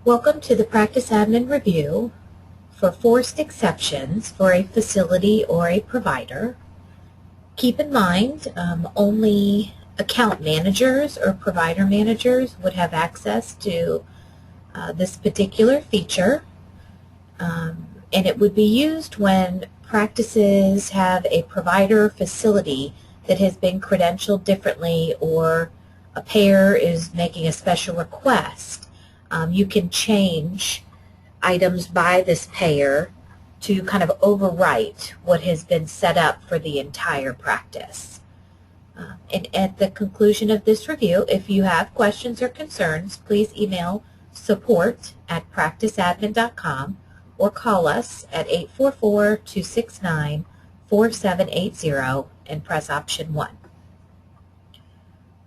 Welcome to the Practice Admin Review for forced exceptions for a facility or a provider. Keep in mind, only account managers or provider managers would have access to this particular feature, and it would be used when practices have a provider or facility that has been credentialed differently, or a payer is making a special request. You can change items by this payer to kind of overwrite what has been set up for the entire practice. And at the conclusion of this review, if you have questions or concerns, please email support@practiceadmin.com or call us at 844-269-4780 and press option 1.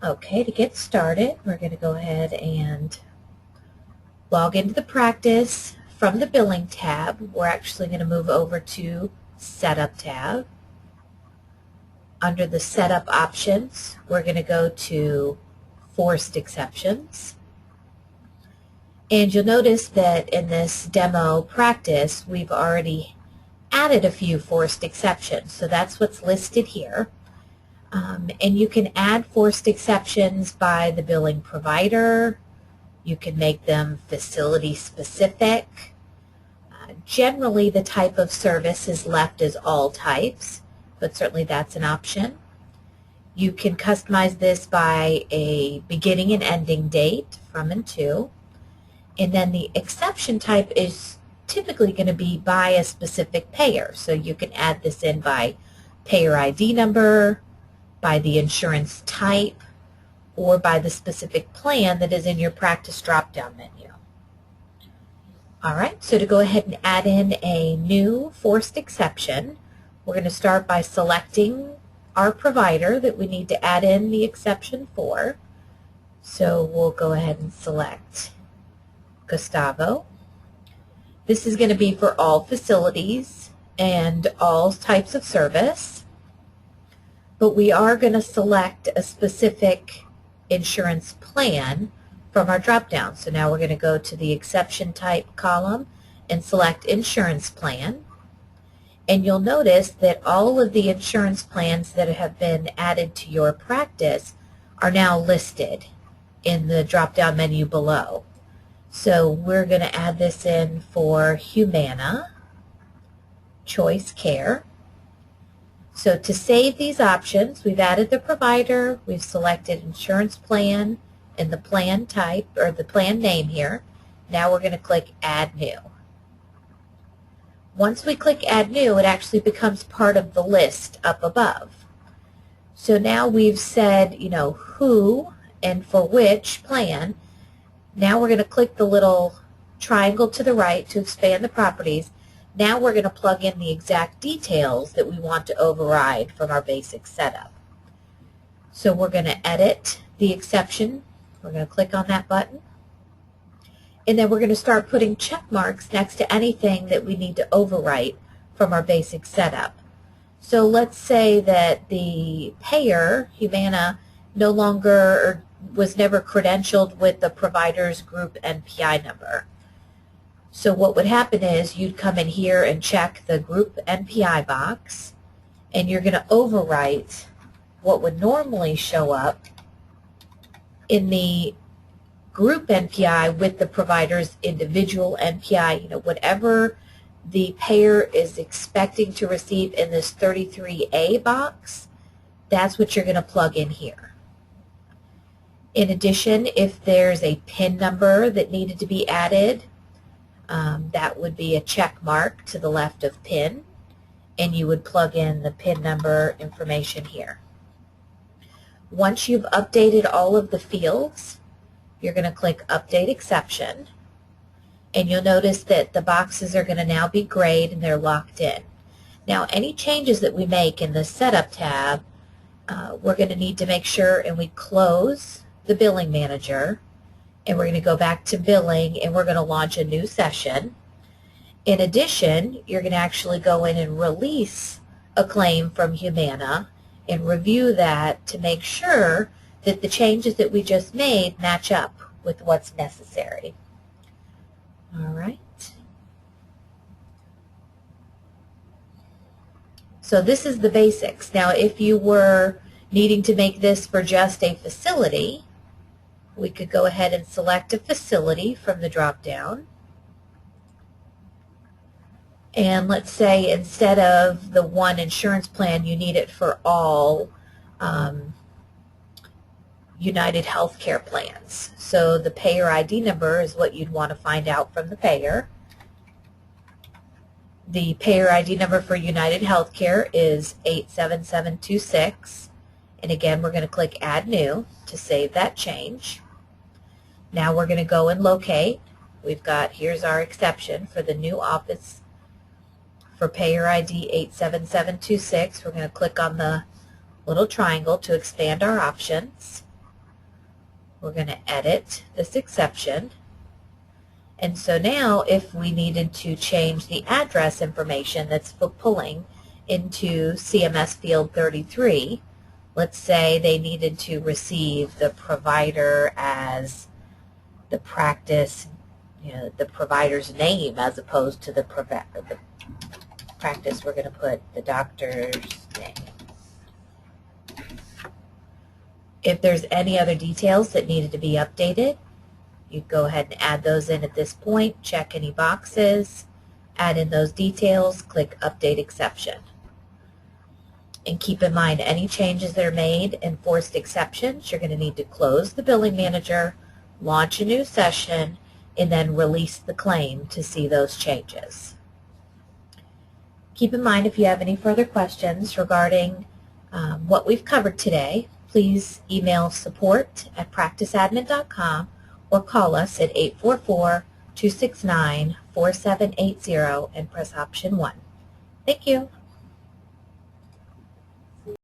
Okay, to get started, we're going to go ahead and log into the practice. From the Billing tab, we're actually going to move over to Setup tab. Under the Setup options, we're going to go to Forced Exceptions. And you'll notice that in this demo practice, we've already added a few forced exceptions. So that's what's listed here. And you can add forced exceptions by the billing provider. You can make them facility specific. Generally, the type of service is left as all types, but certainly that's an option. You can customize this by a beginning and ending date, from and to. And then the exception type is typically going to be by a specific payer. So you can add this in by payer ID number, by the insurance type, or by the specific plan that is in your practice drop-down menu. All right, so to go ahead and add in a new forced exception, we're going to start by selecting our provider that we need to add in the exception for. So we'll go ahead and select Gustavo. This is going to be for all facilities and all types of service, but we are going to select a specific insurance plan from our drop-down. So now we're going to go to the exception type column and select insurance plan. And you'll notice that all of the insurance plans that have been added to your practice are now listed in the drop-down menu below. So we're going to add this in for Humana Choice Care. So to save these options, we've added the provider, we've selected insurance plan and the plan type, or the plan name here. Now we're going to click Add New. Once we click Add New, it actually becomes part of the list up above. So now we've said, who and for which plan. Now we're going to click the little triangle to the right to expand the properties. Now we're going to plug in the exact details that we want to override from our basic setup. So we're going to edit the exception. We're going to click on that button. And then we're going to start putting check marks next to anything that we need to overwrite from our basic setup. So let's say that the payer, Humana, no longer was never credentialed with the provider's group NPI number. So what would happen is you'd come in here and check the group NPI box, and you're going to overwrite what would normally show up in the group NPI with the provider's individual NPI. Whatever the payer is expecting to receive in this 33A box, that's what you're going to plug in here. In addition, if there's a PIN number that needed to be added, that would be a check mark to the left of PIN, and you would plug in the PIN number information here. Once you've updated all of the fields, you're going to click Update Exception, and you'll notice that the boxes are going to now be grayed and they're locked in. Now, any changes that we make in the Setup tab, we're going to need to make sure and we close the Billing Manager, and we're going to go back to Billing, and we're going to launch a new session. In addition, you're going to actually go in and release a claim from Humana and review that to make sure that the changes that we just made match up with what's necessary. All right. So this is the basics. Now, if you were needing to make this for just a facility, we could go ahead and select a facility from the drop-down. And let's say instead of the one insurance plan, you need it for all United Healthcare plans. So the payer ID number is what you'd want to find out from the payer. The payer ID number for United Healthcare is 87726. And again, we're going to click Add New to save that change. Now we're going to go and locate. We've got, here's our exception for the new office for payer ID 87726. We're going to click on the little triangle to expand our options. We're going to edit this exception. And so now if we needed to change the address information that's pulling into CMS field 33, let's say they needed to receive the provider as the practice, the provider's name as opposed to the practice, we're going to put the doctor's name. If there's any other details that needed to be updated, you'd go ahead and add those in at this point, check any boxes, add in those details, click Update Exception. And keep in mind, any changes that are made and forced exceptions, you're going to need to close the billing manager, launch a new session, and then release the claim to see those changes. Keep in mind, if you have any further questions regarding what we've covered today, please email support@practiceadmin.com or call us at 844-269-4780 and press option 1. Thank you.